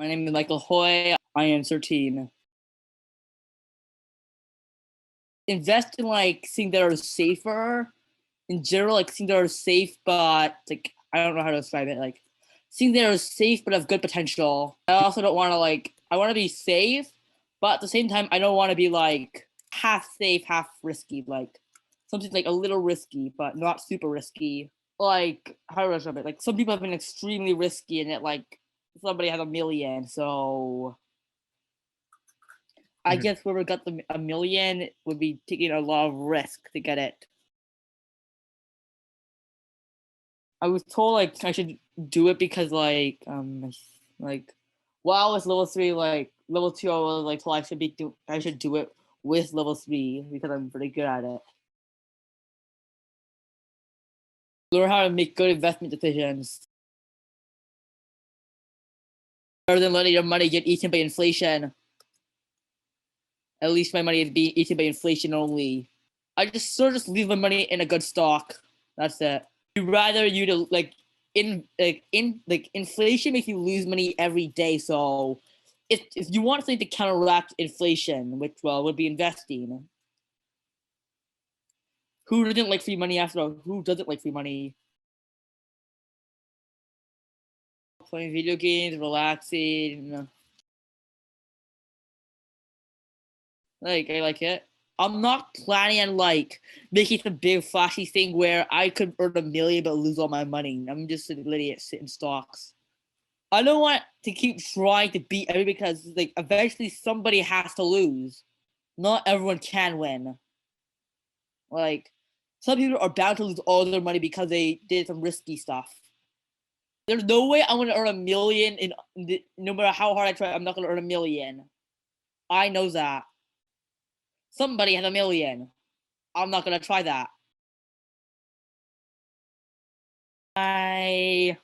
My name is Michael Hoy. I am 13. Invest in like things that are safer in general, like things that are safe, but like I don't know how to describe it. Like things that are safe but have good potential. I also don't want to I want to be safe, but at the same time, I don't want to be like half safe, half risky. Like something like a little risky, but not super risky. Like how do I describe it? Like some people have been extremely risky, and it like somebody has a million, so I Mhm. guess whoever got a million would be taking a lot of risk to get it. I was told like I should do it because like while I was level 3, like level 2, I was like told I should do it with level 3 because I'm pretty good at it. Learn how to make good investment decisions rather than letting your money get eaten by inflation. At least my money is being eaten by inflation only. I just sort of just leave my money in a good stock. That's it. I'd rather you to like inflation makes you lose money every day. So if you want something to counteract inflation, which would be investing. Who doesn't like free money after all? Who doesn't like free money? Playing video games, relaxing. Like I like it. I'm not planning on like making some big flashy thing where I could earn a million but lose all my money. I'm just an idiot sit in stocks. I don't want to keep trying to beat everybody because like eventually somebody has to lose. Not everyone can win. Like some people are bound to lose all their money because they did some risky stuff. There's no way I'm gonna earn a million no matter how hard I try. I'm not gonna earn a million. I know that. Somebody has a million. I'm not gonna try that. I